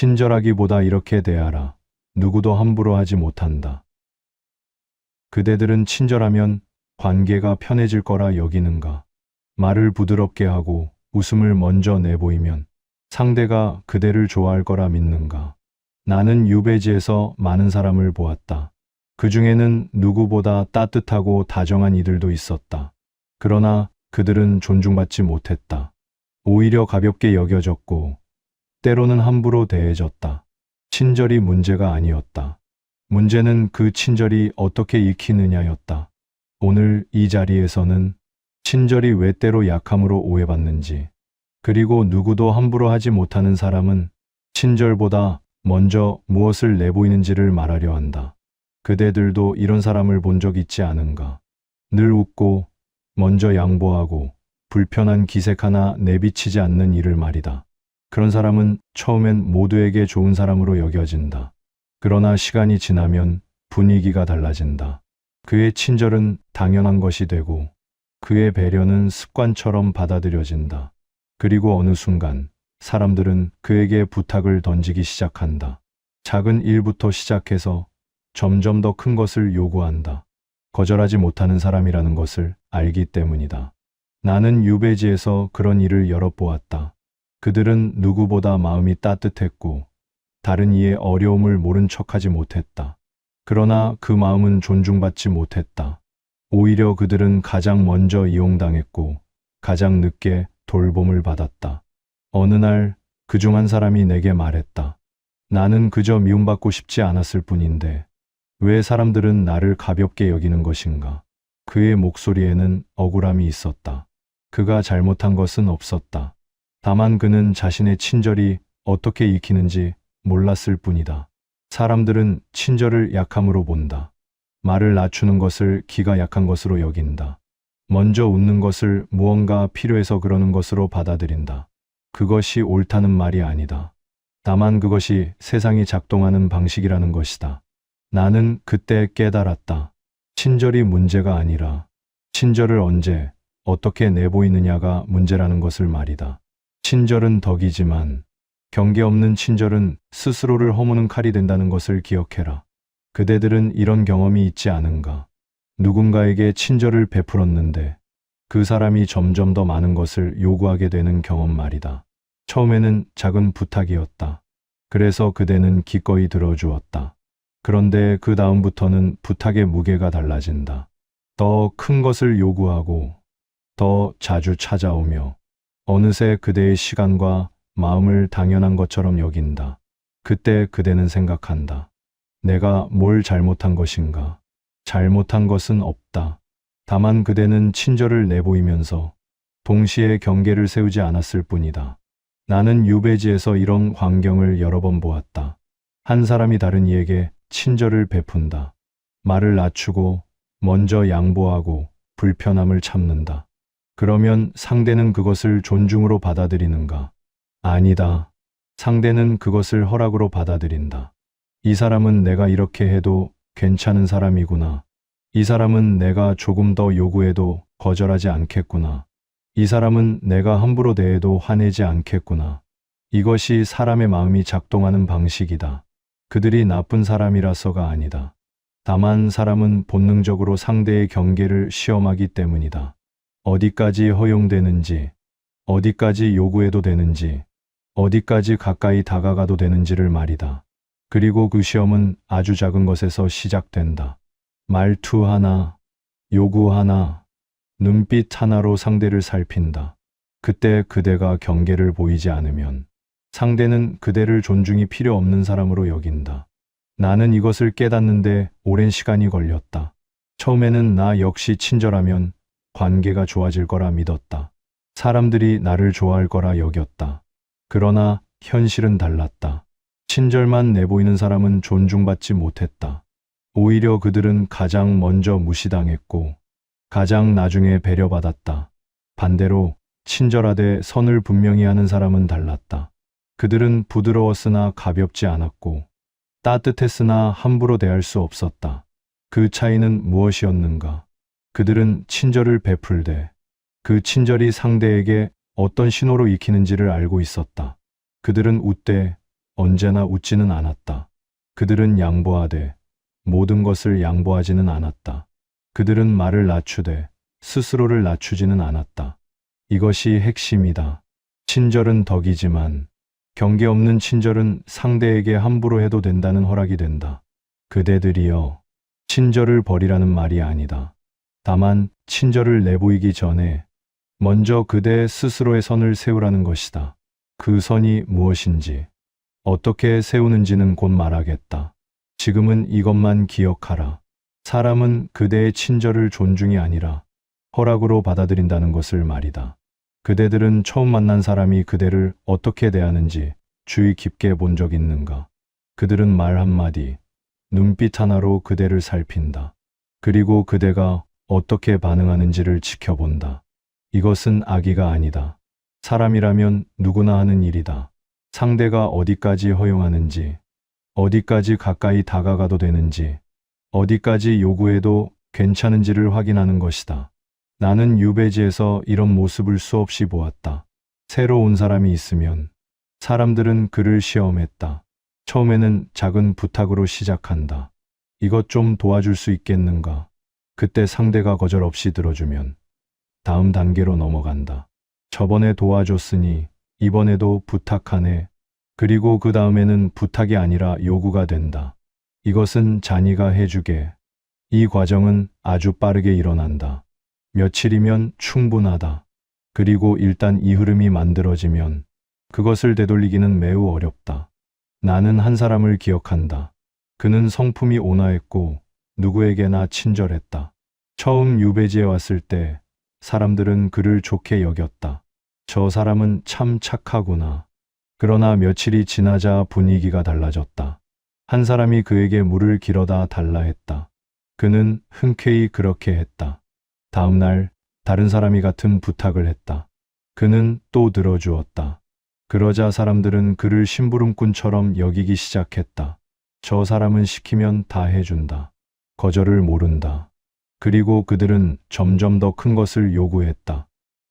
친절하기보다 이렇게 대하라. 누구도 함부로 하지 못한다. 그대들은 친절하면 관계가 편해질 거라 여기는가? 말을 부드럽게 하고 웃음을 먼저 내보이면 상대가 그대를 좋아할 거라 믿는가? 나는 유배지에서 많은 사람을 보았다. 그 중에는 누구보다 따뜻하고 다정한 이들도 있었다. 그러나 그들은 존중받지 못했다. 오히려 가볍게 여겨졌고 때로는 함부로 대해졌다. 친절이 문제가 아니었다. 문제는 그 친절이 어떻게 익히느냐였다. 오늘 이 자리에서는 친절이 왜 때로 약함으로 오해받는지, 그리고 누구도 함부로 하지 못하는 사람은 친절보다 먼저 무엇을 내보이는지를 말하려 한다. 그대들도 이런 사람을 본 적 있지 않은가? 늘 웃고 먼저 양보하고 불편한 기색 하나 내비치지 않는 일을 말이다. 그런 사람은 처음엔 모두에게 좋은 사람으로 여겨진다. 그러나 시간이 지나면 분위기가 달라진다. 그의 친절은 당연한 것이 되고 그의 배려는 습관처럼 받아들여진다. 그리고 어느 순간 사람들은 그에게 부탁을 던지기 시작한다. 작은 일부터 시작해서 점점 더 큰 것을 요구한다. 거절하지 못하는 사람이라는 것을 알기 때문이다. 나는 유배지에서 그런 일을 여러 보았다. 그들은 누구보다 마음이 따뜻했고 다른 이의 어려움을 모른 척하지 못했다. 그러나 그 마음은 존중받지 못했다. 오히려 그들은 가장 먼저 이용당했고 가장 늦게 돌봄을 받았다. 어느 날 그중 한 사람이 내게 말했다. 나는 그저 미움받고 싶지 않았을 뿐인데 왜 사람들은 나를 가볍게 여기는 것인가? 그의 목소리에는 억울함이 있었다. 그가 잘못한 것은 없었다. 다만 그는 자신의 친절이 어떻게 익히는지 몰랐을 뿐이다. 사람들은 친절을 약함으로 본다. 말을 낮추는 것을 기가 약한 것으로 여긴다. 먼저 웃는 것을 무언가 필요해서 그러는 것으로 받아들인다. 그것이 옳다는 말이 아니다. 다만 그것이 세상이 작동하는 방식이라는 것이다. 나는 그때 깨달았다. 친절이 문제가 아니라 친절을 언제, 어떻게 내보이느냐가 문제라는 것을 말이다. 친절은 덕이지만 경계 없는 친절은 스스로를 허무는 칼이 된다는 것을 기억해라. 그대들은 이런 경험이 있지 않은가? 누군가에게 친절을 베풀었는데 그 사람이 점점 더 많은 것을 요구하게 되는 경험 말이다. 처음에는 작은 부탁이었다. 그래서 그대는 기꺼이 들어주었다. 그런데 그 다음부터는 부탁의 무게가 달라진다. 더 큰 것을 요구하고 더 자주 찾아오며 어느새 그대의 시간과 마음을 당연한 것처럼 여긴다. 그때 그대는 생각한다. 내가 뭘 잘못한 것인가? 잘못한 것은 없다. 다만 그대는 친절을 내보이면서 동시에 경계를 세우지 않았을 뿐이다. 나는 유배지에서 이런 광경을 여러 번 보았다. 한 사람이 다른 이에게 친절을 베푼다. 말을 낮추고 먼저 양보하고 불편함을 참는다. 그러면 상대는 그것을 존중으로 받아들이는가? 아니다. 상대는 그것을 허락으로 받아들인다. 이 사람은 내가 이렇게 해도 괜찮은 사람이구나. 이 사람은 내가 조금 더 요구해도 거절하지 않겠구나. 이 사람은 내가 함부로 대해도 화내지 않겠구나. 이것이 사람의 마음이 작동하는 방식이다. 그들이 나쁜 사람이라서가 아니다. 다만 사람은 본능적으로 상대의 경계를 시험하기 때문이다. 어디까지 허용되는지, 어디까지 요구해도 되는지, 어디까지 가까이 다가가도 되는지를 말이다. 그리고 그 시험은 아주 작은 것에서 시작된다. 말투 하나, 요구 하나, 눈빛 하나로 상대를 살핀다. 그때 그대가 경계를 보이지 않으면 상대는 그대를 존중이 필요 없는 사람으로 여긴다. 나는 이것을 깨닫는데 오랜 시간이 걸렸다. 처음에는 나 역시 친절하면 관계가 좋아질 거라 믿었다. 사람들이 나를 좋아할 거라 여겼다. 그러나 현실은 달랐다. 친절만 내보이는 사람은 존중받지 못했다. 오히려 그들은 가장 먼저 무시당했고 가장 나중에 배려받았다. 반대로 친절하되 선을 분명히 하는 사람은 달랐다. 그들은 부드러웠으나 가볍지 않았고 따뜻했으나 함부로 대할 수 없었다. 그 차이는 무엇이었는가? 그들은 친절을 베풀되 그 친절이 상대에게 어떤 신호로 익히는지를 알고 있었다. 그들은 웃되 언제나 웃지는 않았다. 그들은 양보하되 모든 것을 양보하지는 않았다. 그들은 말을 낮추되 스스로를 낮추지는 않았다. 이것이 핵심이다. 친절은 덕이지만 경계 없는 친절은 상대에게 함부로 해도 된다는 허락이 된다. 그대들이여, 친절을 버리라는 말이 아니다. 다만 친절을 내보이기 전에 먼저 그대 스스로의 선을 세우라는 것이다. 그 선이 무엇인지, 어떻게 세우는지는 곧 말하겠다. 지금은 이것만 기억하라. 사람은 그대의 친절을 존중이 아니라 허락으로 받아들인다는 것을 말이다. 그대들은 처음 만난 사람이 그대를 어떻게 대하는지 주의 깊게 본 적 있는가? 그들은 말 한마디, 눈빛 하나로 그대를 살핀다. 그리고 그대가 어떻게 반응하는지를 지켜본다. 이것은 악의가 아니다. 사람이라면 누구나 하는 일이다. 상대가 어디까지 허용하는지, 어디까지 가까이 다가가도 되는지, 어디까지 요구해도 괜찮은지를 확인하는 것이다. 나는 유배지에서 이런 모습을 수없이 보았다. 새로 온 사람이 있으면 사람들은 그를 시험했다. 처음에는 작은 부탁으로 시작한다. 이것 좀 도와줄 수 있겠는가? 그때 상대가 거절 없이 들어주면 다음 단계로 넘어간다. 저번에 도와줬으니 이번에도 부탁하네. 그리고 그 다음에는 부탁이 아니라 요구가 된다. 이것은 자니가 해주게. 이 과정은 아주 빠르게 일어난다. 며칠이면 충분하다. 그리고 일단 이 흐름이 만들어지면 그것을 되돌리기는 매우 어렵다. 나는 한 사람을 기억한다. 그는 성품이 온화했고 누구에게나 친절했다. 처음 유배지에 왔을 때 사람들은 그를 좋게 여겼다. 저 사람은 참 착하구나. 그러나 며칠이 지나자 분위기가 달라졌다. 한 사람이 그에게 물을 길어다 달라 했다. 그는 흔쾌히 그렇게 했다. 다음 날 다른 사람이 같은 부탁을 했다. 그는 또 들어주었다. 그러자 사람들은 그를 심부름꾼처럼 여기기 시작했다. 저 사람은 시키면 다 해준다. 거절을 모른다. 그리고 그들은 점점 더 큰 것을 요구했다.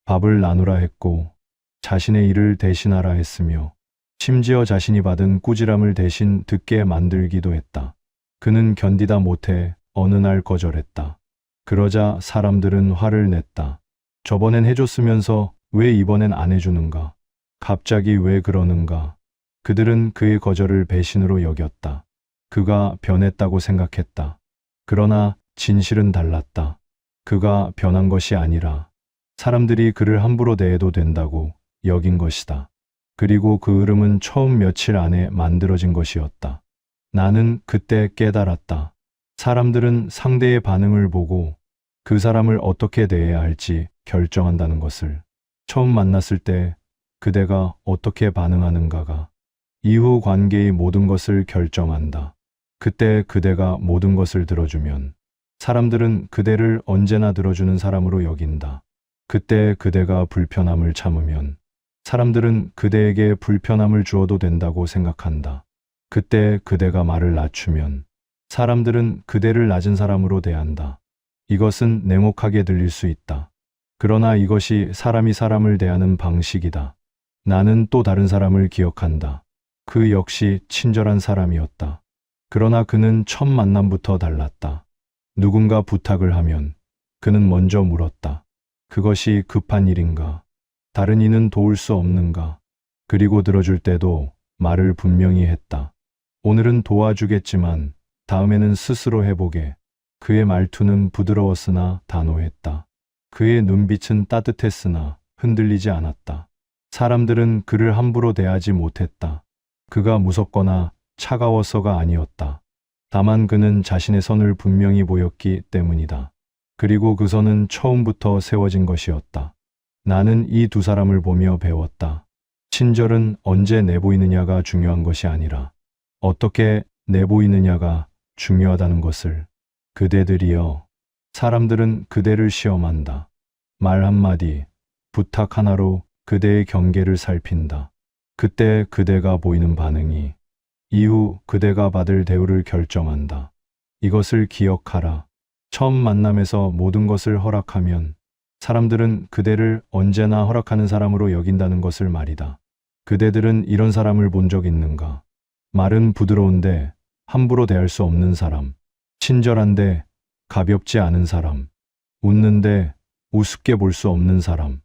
밥을 나누라 했고 자신의 일을 대신하라 했으며 심지어 자신이 받은 꾸지람을 대신 듣게 만들기도 했다. 그는 견디다 못해 어느 날 거절했다. 그러자 사람들은 화를 냈다. 저번엔 해줬으면서 왜 이번엔 안 해주는가? 갑자기 왜 그러는가? 그들은 그의 거절을 배신으로 여겼다. 그가 변했다고 생각했다. 그러나 진실은 달랐다. 그가 변한 것이 아니라 사람들이 그를 함부로 대해도 된다고 여긴 것이다. 그리고 그 흐름은 처음 며칠 안에 만들어진 것이었다. 나는 그때 깨달았다. 사람들은 상대의 반응을 보고 그 사람을 어떻게 대해야 할지 결정한다는 것을. 처음 만났을 때 그대가 어떻게 반응하는가가 이후 관계의 모든 것을 결정한다. 그때 그대가 모든 것을 들어주면 사람들은 그대를 언제나 들어주는 사람으로 여긴다. 그때 그대가 불편함을 참으면 사람들은 그대에게 불편함을 주어도 된다고 생각한다. 그때 그대가 말을 낮추면 사람들은 그대를 낮은 사람으로 대한다. 이것은 냉혹하게 들릴 수 있다. 그러나 이것이 사람이 사람을 대하는 방식이다. 나는 또 다른 사람을 기억한다. 그 역시 친절한 사람이었다. 그러나 그는 첫 만남부터 달랐다. 누군가 부탁을 하면 그는 먼저 물었다. 그것이 급한 일인가? 다른 이는 도울 수 없는가? 그리고 들어줄 때도 말을 분명히 했다. 오늘은 도와주겠지만 다음에는 스스로 해보게. 그의 말투는 부드러웠으나 단호했다. 그의 눈빛은 따뜻했으나 흔들리지 않았다. 사람들은 그를 함부로 대하지 못했다. 그가 무섭거나 차가워서가 아니었다. 다만 그는 자신의 선을 분명히 보였기 때문이다. 그리고 그 선은 처음부터 세워진 것이었다. 나는 이 두 사람을 보며 배웠다. 친절은 언제 내보이느냐가 중요한 것이 아니라 어떻게 내보이느냐가 중요하다는 것을. 그대들이여, 사람들은 그대를 시험한다. 말 한마디, 부탁 하나로 그대의 경계를 살핀다. 그때 그대가 보이는 반응이 이후 그대가 받을 대우를 결정한다. 이것을 기억하라. 처음 만남에서 모든 것을 허락하면 사람들은 그대를 언제나 허락하는 사람으로 여긴다는 것을 말이다. 그대들은 이런 사람을 본 적 있는가? 말은 부드러운데 함부로 대할 수 없는 사람. 친절한데 가볍지 않은 사람. 웃는데 우습게 볼 수 없는 사람.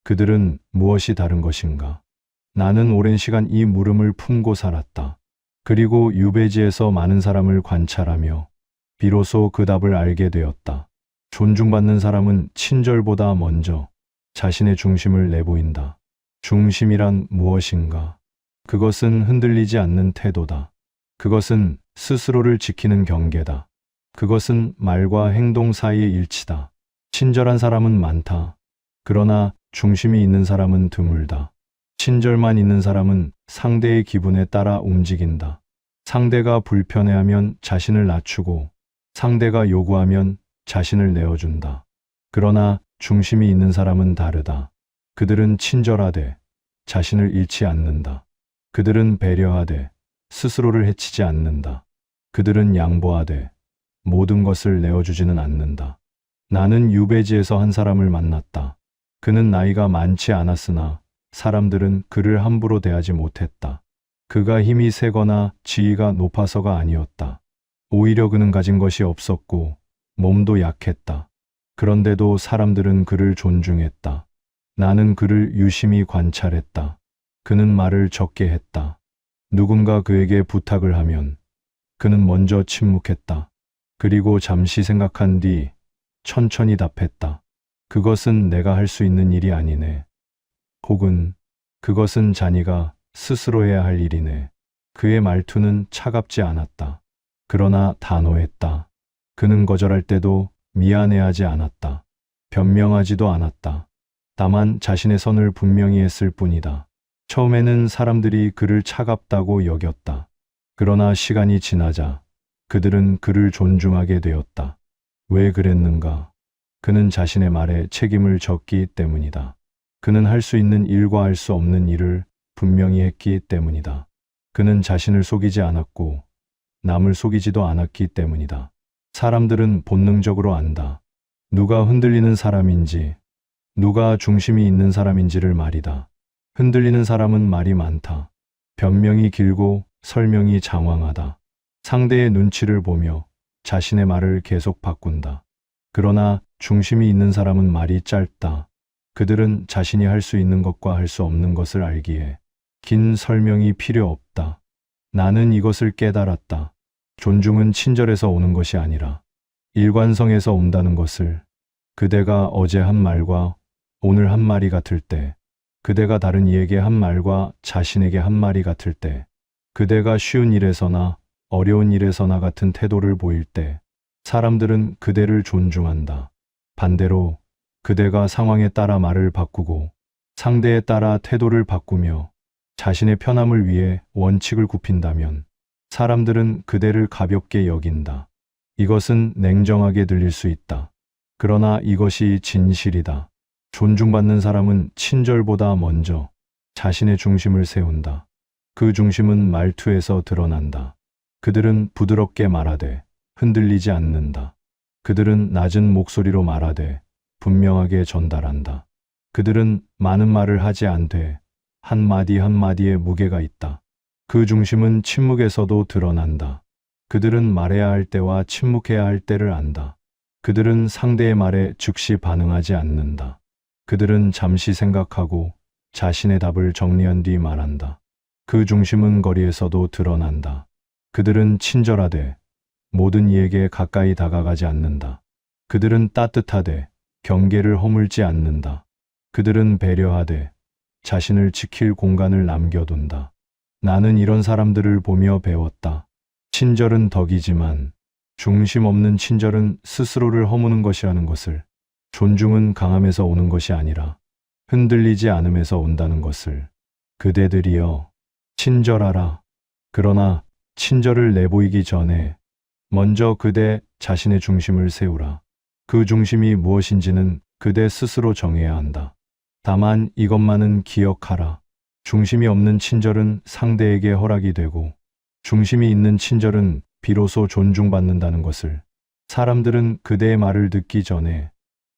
그들은 무엇이 다른 것인가? 나는 오랜 시간 이 물음을 품고 살았다. 그리고 유배지에서 많은 사람을 관찰하며 비로소 그 답을 알게 되었다. 존중받는 사람은 친절보다 먼저 자신의 중심을 내보인다. 중심이란 무엇인가? 그것은 흔들리지 않는 태도다. 그것은 스스로를 지키는 경계다. 그것은 말과 행동 사이의 일치다. 친절한 사람은 많다. 그러나 중심이 있는 사람은 드물다. 친절만 있는 사람은 상대의 기분에 따라 움직인다. 상대가 불편해하면 자신을 낮추고 상대가 요구하면 자신을 내어준다. 그러나 중심이 있는 사람은 다르다. 그들은 친절하되 자신을 잃지 않는다. 그들은 배려하되 스스로를 해치지 않는다. 그들은 양보하되 모든 것을 내어주지는 않는다. 나는 유배지에서 한 사람을 만났다. 그는 나이가 많지 않았으나 사람들은 그를 함부로 대하지 못했다. 그가 힘이 세거나 지위가 높아서가 아니었다. 오히려 그는 가진 것이 없었고 몸도 약했다. 그런데도 사람들은 그를 존중했다. 나는 그를 유심히 관찰했다. 그는 말을 적게 했다. 누군가 그에게 부탁을 하면 그는 먼저 침묵했다. 그리고 잠시 생각한 뒤 천천히 답했다. 그것은 내가 할 수 있는 일이 아니네. 혹은 그것은 자네가 스스로 해야 할 일이네. 그의 말투는 차갑지 않았다. 그러나 단호했다. 그는 거절할 때도 미안해하지 않았다. 변명하지도 않았다. 다만 자신의 선을 분명히 했을 뿐이다. 처음에는 사람들이 그를 차갑다고 여겼다. 그러나 시간이 지나자 그들은 그를 존중하게 되었다. 왜 그랬는가? 그는 자신의 말에 책임을 졌기 때문이다. 그는 할 수 있는 일과 할 수 없는 일을 분명히 했기 때문이다. 그는 자신을 속이지 않았고 남을 속이지도 않았기 때문이다. 사람들은 본능적으로 안다. 누가 흔들리는 사람인지, 누가 중심이 있는 사람인지를 말이다. 흔들리는 사람은 말이 많다. 변명이 길고 설명이 장황하다. 상대의 눈치를 보며 자신의 말을 계속 바꾼다. 그러나 중심이 있는 사람은 말이 짧다. 그들은 자신이 할 수 있는 것과 할 수 없는 것을 알기에 긴 설명이 필요 없다. 나는 이것을 깨달았다. 존중은 친절에서 오는 것이 아니라 일관성에서 온다는 것을. 그대가 어제 한 말과 오늘 한 말이 같을 때, 그대가 다른 이에게 한 말과 자신에게 한 말이 같을 때, 그대가 쉬운 일에서나 어려운 일에서나 같은 태도를 보일 때 사람들은 그대를 존중한다. 반대로 그대가 상황에 따라 말을 바꾸고 상대에 따라 태도를 바꾸며 자신의 편함을 위해 원칙을 굽힌다면 사람들은 그대를 가볍게 여긴다. 이것은 냉정하게 들릴 수 있다. 그러나 이것이 진실이다. 존중받는 사람은 친절보다 먼저 자신의 중심을 세운다. 그 중심은 말투에서 드러난다. 그들은 부드럽게 말하되 흔들리지 않는다. 그들은 낮은 목소리로 말하되 분명하게 전달한다. 그들은 많은 말을 하지 않되 한마디 한마디에 무게가 있다. 그 중심은 침묵에서도 드러난다. 그들은 말해야 할 때와 침묵해야 할 때를 안다. 그들은 상대의 말에 즉시 반응하지 않는다. 그들은 잠시 생각하고 자신의 답을 정리한 뒤 말한다. 그 중심은 거리에서도 드러난다. 그들은 친절하되 모든 이에게 가까이 다가가지 않는다. 그들은 따뜻하되 경계를 허물지 않는다. 그들은 배려하되 자신을 지킬 공간을 남겨둔다. 나는 이런 사람들을 보며 배웠다. 친절은 덕이지만 중심 없는 친절은 스스로를 허무는 것이라는 것을, 존중은 강함에서 오는 것이 아니라 흔들리지 않음에서 온다는 것을. 그대들이여, 친절하라. 그러나 친절을 내보이기 전에 먼저 그대 자신의 중심을 세우라. 그 중심이 무엇인지는 그대 스스로 정해야 한다. 다만 이것만은 기억하라. 중심이 없는 친절은 상대에게 허락이 되고 중심이 있는 친절은 비로소 존중받는다는 것을. 사람들은 그대의 말을 듣기 전에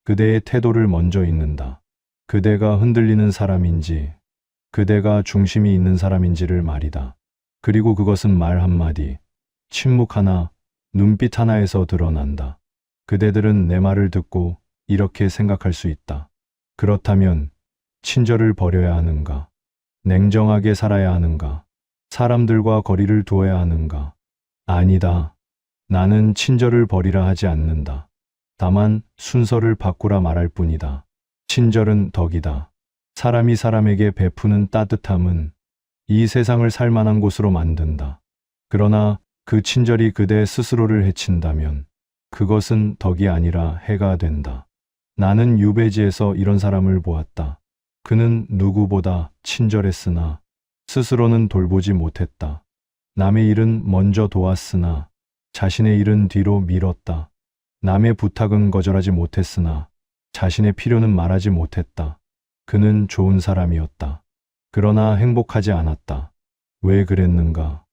그대의 태도를 먼저 읽는다. 그대가 흔들리는 사람인지 그대가 중심이 있는 사람인지를 말이다. 그리고 그것은 말 한마디, 침묵 하나, 눈빛 하나에서 드러난다. 그대들은 내 말을 듣고 이렇게 생각할 수 있다. 그렇다면 친절을 버려야 하는가? 냉정하게 살아야 하는가? 사람들과 거리를 두어야 하는가? 아니다. 나는 친절을 버리라 하지 않는다. 다만 순서를 바꾸라 말할 뿐이다. 친절은 덕이다. 사람이 사람에게 베푸는 따뜻함은 이 세상을 살만한 곳으로 만든다. 그러나 그 친절이 그대 스스로를 해친다면 그것은 덕이 아니라 해가 된다. 나는 유배지에서 이런 사람을 보았다. 그는 누구보다 친절했으나 스스로는 돌보지 못했다. 남의 일은 먼저 도왔으나 자신의 일은 뒤로 미뤘다. 남의 부탁은 거절하지 못했으나 자신의 필요는 말하지 못했다. 그는 좋은 사람이었다. 그러나 행복하지 않았다. 왜 그랬는가?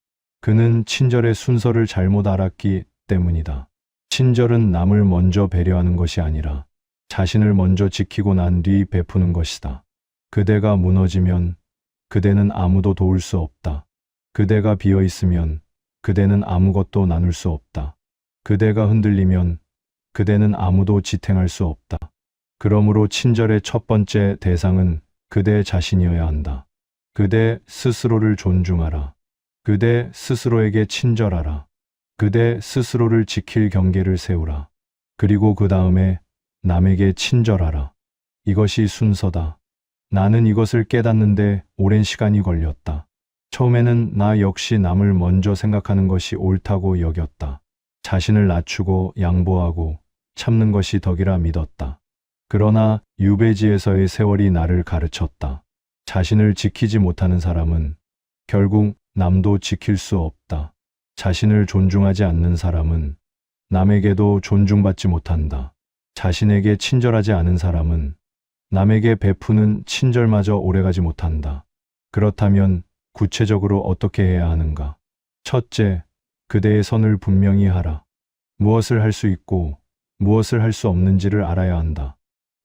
그는 친절의 순서를 잘못 알았기 때문이다. 친절은 남을 먼저 배려하는 것이 아니라 자신을 먼저 지키고 난 뒤 베푸는 것이다. 그대가 무너지면 그대는 아무도 도울 수 없다. 그대가 비어 있으면 그대는 아무것도 나눌 수 없다. 그대가 흔들리면 그대는 아무도 지탱할 수 없다. 그러므로 친절의 첫 번째 대상은 그대 자신이어야 한다. 그대 스스로를 존중하라. 그대 스스로에게 친절하라. 그대 스스로를 지킬 경계를 세우라. 그리고 그 다음에 남에게 친절하라. 이것이 순서다. 나는 이것을 깨닫는데 오랜 시간이 걸렸다. 처음에는 나 역시 남을 먼저 생각하는 것이 옳다고 여겼다. 자신을 낮추고 양보하고 참는 것이 덕이라 믿었다. 그러나 유배지에서의 세월이 나를 가르쳤다. 자신을 지키지 못하는 사람은 결국 남도 지킬 수 없다. 자신을 존중하지 않는 사람은 남에게도 존중받지 못한다. 자신에게 친절하지 않은 사람은 남에게 베푸는 친절마저 오래가지 못한다. 그렇다면 구체적으로 어떻게 해야 하는가? 첫째, 그대의 선을 분명히 하라. 무엇을 할 수 있고 무엇을 할 수 없는지를 알아야 한다.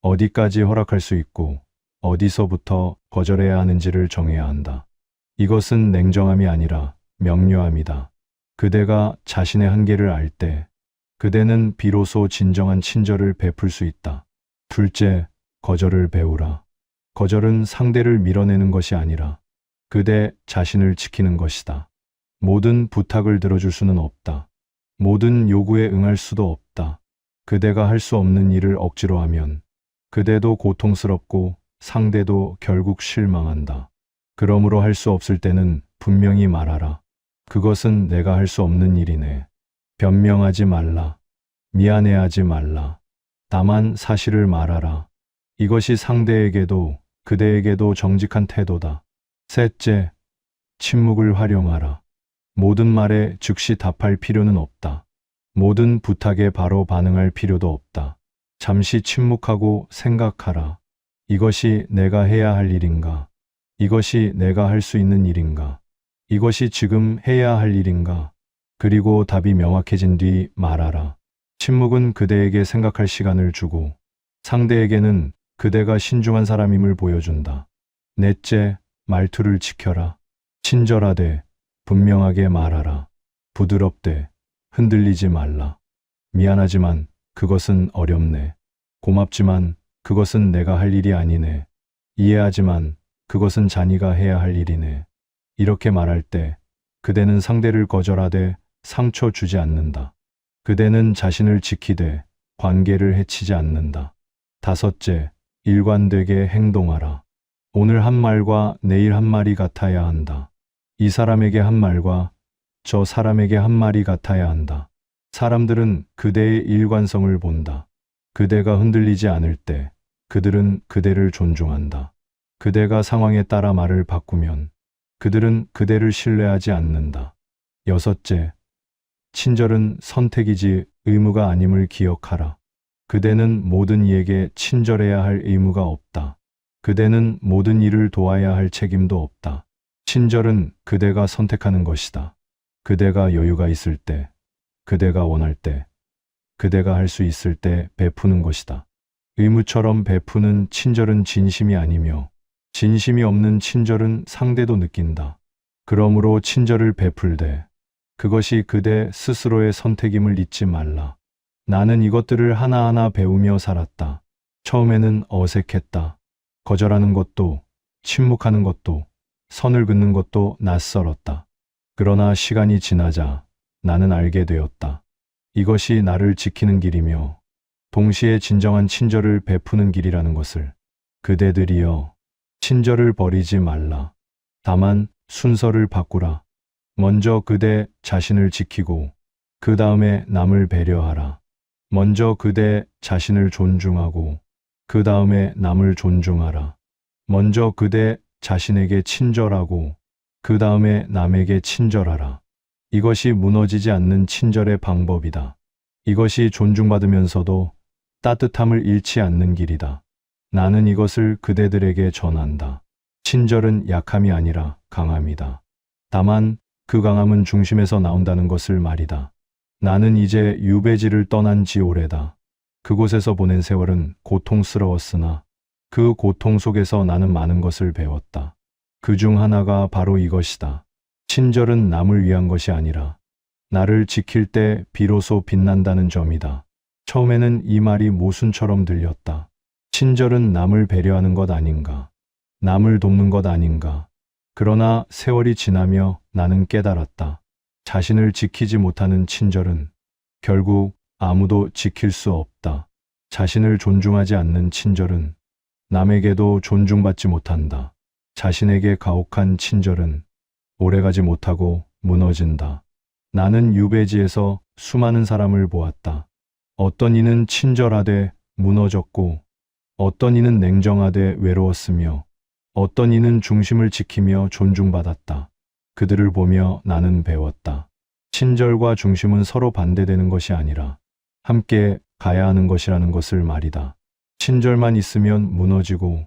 어디까지 허락할 수 있고 어디서부터 거절해야 하는지를 정해야 한다. 이것은 냉정함이 아니라 명료함이다. 그대가 자신의 한계를 알 때 그대는 비로소 진정한 친절을 베풀 수 있다. 둘째, 거절을 배우라. 거절은 상대를 밀어내는 것이 아니라 그대 자신을 지키는 것이다. 모든 부탁을 들어줄 수는 없다. 모든 요구에 응할 수도 없다. 그대가 할 수 없는 일을 억지로 하면 그대도 고통스럽고 상대도 결국 실망한다. 그러므로 할 수 없을 때는 분명히 말하라. 그것은 내가 할 수 없는 일이네. 변명하지 말라. 미안해하지 말라. 다만 사실을 말하라. 이것이 상대에게도 그대에게도 정직한 태도다. 셋째, 침묵을 활용하라. 모든 말에 즉시 답할 필요는 없다. 모든 부탁에 바로 반응할 필요도 없다. 잠시 침묵하고 생각하라. 이것이 내가 해야 할 일인가? 이것이 내가 할 수 있는 일인가? 이것이 지금 해야 할 일인가? 그리고 답이 명확해진 뒤 말하라. 침묵은 그대에게 생각할 시간을 주고 상대에게는 그대가 신중한 사람임을 보여준다. 넷째, 말투를 지켜라. 친절하되 분명하게 말하라. 부드럽되 흔들리지 말라. 미안하지만 그것은 어렵네. 고맙지만 그것은 내가 할 일이 아니네. 이해하지만 그것은 자니가 해야 할 일이네. 이렇게 말할 때 그대는 상대를 거절하되 상처 주지 않는다. 그대는 자신을 지키되 관계를 해치지 않는다. 다섯째, 일관되게 행동하라. 오늘 한 말과 내일 한 말이 같아야 한다. 이 사람에게 한 말과 저 사람에게 한 말이 같아야 한다. 사람들은 그대의 일관성을 본다. 그대가 흔들리지 않을 때 그들은 그대를 존중한다. 그대가 상황에 따라 말을 바꾸면 그들은 그대를 신뢰하지 않는다. 여섯째, 친절은 선택이지 의무가 아님을 기억하라. 그대는 모든 이에게 친절해야 할 의무가 없다. 그대는 모든 일을 도와야 할 책임도 없다. 친절은 그대가 선택하는 것이다. 그대가 여유가 있을 때, 그대가 원할 때, 그대가 할 수 있을 때 베푸는 것이다. 의무처럼 베푸는 친절은 진심이 아니며 진심이 없는 친절은 상대도 느낀다. 그러므로 친절을 베풀되 그것이 그대 스스로의 선택임을 잊지 말라. 나는 이것들을 하나하나 배우며 살았다. 처음에는 어색했다. 거절하는 것도, 침묵하는 것도, 선을 긋는 것도 낯설었다. 그러나 시간이 지나자 나는 알게 되었다. 이것이 나를 지키는 길이며 동시에 진정한 친절을 베푸는 길이라는 것을. 그대들이여, 친절을 버리지 말라. 다만 순서를 바꾸라. 먼저 그대 자신을 지키고 그 다음에 남을 배려하라. 먼저 그대 자신을 존중하고 그 다음에 남을 존중하라. 먼저 그대 자신에게 친절하고 그 다음에 남에게 친절하라. 이것이 무너지지 않는 친절의 방법이다. 이것이 존중받으면서도 따뜻함을 잃지 않는 길이다. 나는 이것을 그대들에게 전한다. 친절은 약함이 아니라 강함이다. 다만 그 강함은 중심에서 나온다는 것을 말이다. 나는 이제 유배지를 떠난 지 오래다. 그곳에서 보낸 세월은 고통스러웠으나 그 고통 속에서 나는 많은 것을 배웠다. 그 중 하나가 바로 이것이다. 친절은 남을 위한 것이 아니라 나를 지킬 때 비로소 빛난다는 점이다. 처음에는 이 말이 모순처럼 들렸다. 친절은 남을 배려하는 것 아닌가? 남을 돕는 것 아닌가? 그러나 세월이 지나며 나는 깨달았다. 자신을 지키지 못하는 친절은 결국 아무도 지킬 수 없다. 자신을 존중하지 않는 친절은 남에게도 존중받지 못한다. 자신에게 가혹한 친절은 오래가지 못하고 무너진다. 나는 유배지에서 수많은 사람을 보았다. 어떤 이는 친절하되 무너졌고, 어떤 이는 냉정하되 외로웠으며, 어떤 이는 중심을 지키며 존중받았다. 그들을 보며 나는 배웠다. 친절과 중심은 서로 반대되는 것이 아니라 함께 가야 하는 것이라는 것을 말이다. 친절만 있으면 무너지고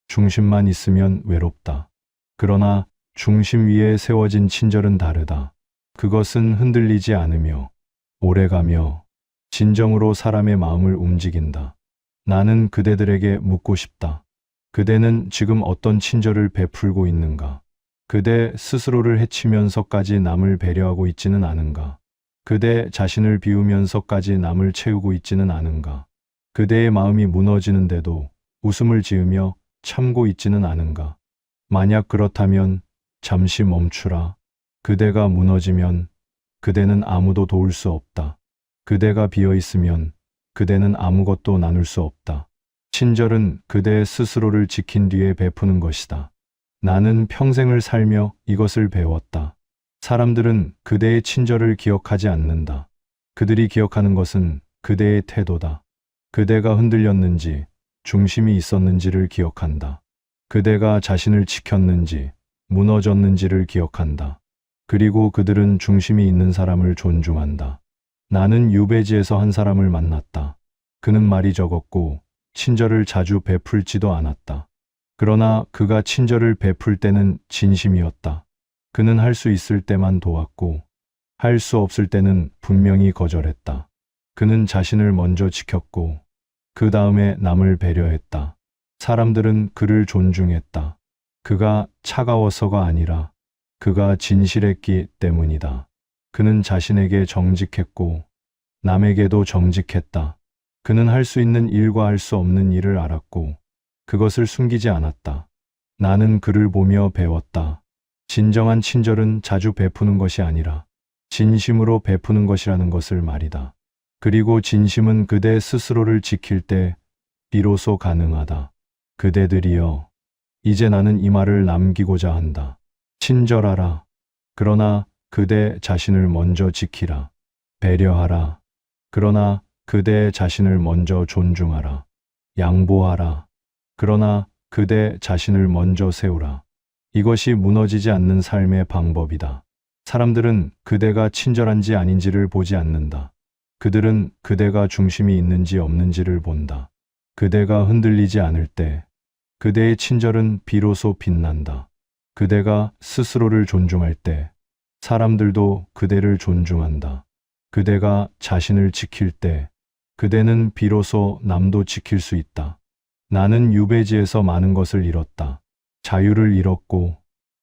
중심만 있으면 외롭다. 그러나 중심 위에 세워진 친절은 다르다. 그것은 흔들리지 않으며 오래가며 진정으로 사람의 마음을 움직인다. 나는 그대들에게 묻고 싶다. 그대는 지금 어떤 친절을 베풀고 있는가? 그대 스스로를 해치면서까지 남을 배려하고 있지는 않은가? 그대 자신을 비우면서까지 남을 채우고 있지는 않은가? 그대의 마음이 무너지는데도 웃음을 지으며 참고 있지는 않은가? 만약 그렇다면 잠시 멈추라. 그대가 무너지면 그대는 아무도 도울 수 없다. 그대가 비어 있으면 그대는 아무것도 나눌 수 없다. 친절은 그대 스스로를 지킨 뒤에 베푸는 것이다. 나는 평생을 살며 이것을 배웠다. 사람들은 그대의 친절을 기억하지 않는다. 그들이 기억하는 것은 그대의 태도다. 그대가 흔들렸는지, 중심이 있었는지를 기억한다. 그대가 자신을 지켰는지, 무너졌는지를 기억한다. 그리고 그들은 중심이 있는 사람을 존중한다. 나는 유배지에서 한 사람을 만났다. 그는 말이 적었고 친절을 자주 베풀지도 않았다. 그러나 그가 친절을 베풀 때는 진심이었다. 그는 할 수 있을 때만 도왔고 할 수 없을 때는 분명히 거절했다. 그는 자신을 먼저 지켰고 그 다음에 남을 배려했다. 사람들은 그를 존중했다. 그가 차가워서가 아니라 그가 진실했기 때문이다. 그는 자신에게 정직했고 남에게도 정직했다. 그는 할 수 있는 일과 할 수 없는 일을 알았고 그것을 숨기지 않았다. 나는 그를 보며 배웠다. 진정한 친절은 자주 베푸는 것이 아니라 진심으로 베푸는 것이라는 것을 말이다. 그리고 진심은 그대 스스로를 지킬 때 비로소 가능하다. 그대들이여, 이제 나는 이 말을 남기고자 한다. 친절하라. 그러나 그대 자신을 먼저 지키라. 배려하라. 그러나 그대 자신을 먼저 존중하라. 양보하라. 그러나 그대 자신을 먼저 세우라. 이것이 무너지지 않는 삶의 방법이다. 사람들은 그대가 친절한지 아닌지를 보지 않는다. 그들은 그대가 중심이 있는지 없는지를 본다. 그대가 흔들리지 않을 때 그대의 친절은 비로소 빛난다. 그대가 스스로를 존중할 때 사람들도 그대를 존중한다. 그대가 자신을 지킬 때 그대는 비로소 남도 지킬 수 있다. 나는 유배지에서 많은 것을 잃었다. 자유를 잃었고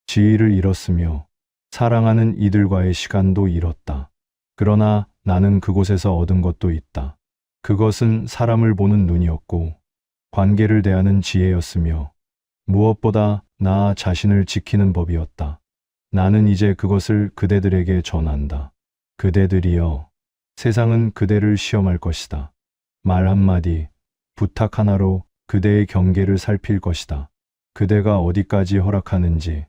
지위를 잃었으며 사랑하는 이들과의 시간도 잃었다. 그러나 나는 그곳에서 얻은 것도 있다. 그것은 사람을 보는 눈이었고, 관계를 대하는 지혜였으며, 무엇보다 나 자신을 지키는 법이었다. 나는 이제 그것을 그대들에게 전한다. 그대들이여, 세상은 그대를 시험할 것이다. 말 한마디, 부탁 하나로 그대의 경계를 살필 것이다. 그대가 어디까지 허락하는지,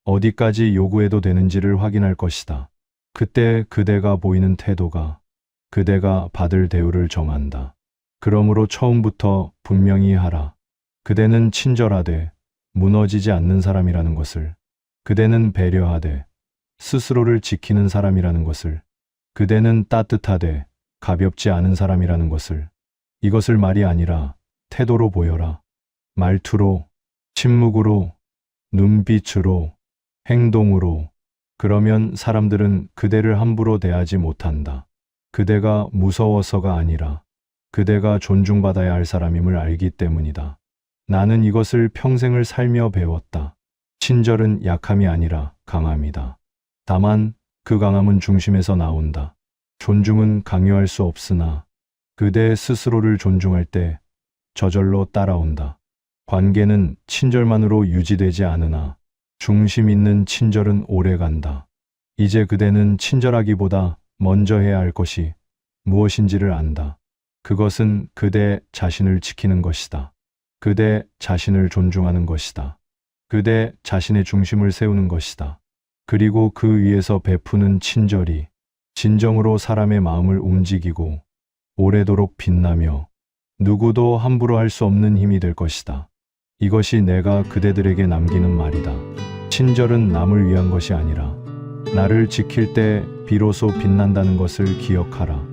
어디까지 요구해도 되는지를 확인할 것이다. 그때 그대가 보이는 태도가 그대가 받을 대우를 정한다. 그러므로 처음부터 분명히 하라. 그대는 친절하되 무너지지 않는 사람이라는 것을, 그대는 배려하되 스스로를 지키는 사람이라는 것을, 그대는 따뜻하되 가볍지 않은 사람이라는 것을, 이것을 말이 아니라 태도로 보여라. 말투로, 침묵으로, 눈빛으로, 행동으로. 그러면 사람들은 그대를 함부로 대하지 못한다. 그대가 무서워서가 아니라 그대가 존중받아야 할 사람임을 알기 때문이다. 나는 이것을 평생을 살며 배웠다. 친절은 약함이 아니라 강함이다. 다만 그 강함은 중심에서 나온다. 존중은 강요할 수 없으나 그대 스스로를 존중할 때 저절로 따라온다. 관계는 친절만으로 유지되지 않으나 중심 있는 친절은 오래 간다. 이제 그대는 친절하기보다 먼저 해야 할 것이 무엇인지를 안다. 그것은 그대 자신을 지키는 것이다. 그대 자신을 존중하는 것이다. 그대 자신의 중심을 세우는 것이다. 그리고 그 위에서 베푸는 친절이 진정으로 사람의 마음을 움직이고 오래도록 빛나며 누구도 함부로 할 수 없는 힘이 될 것이다. 이것이 내가 그대들에게 남기는 말이다. 친절은 남을 위한 것이 아니라 나를 지킬 때 비로소 빛난다는 것을 기억하라.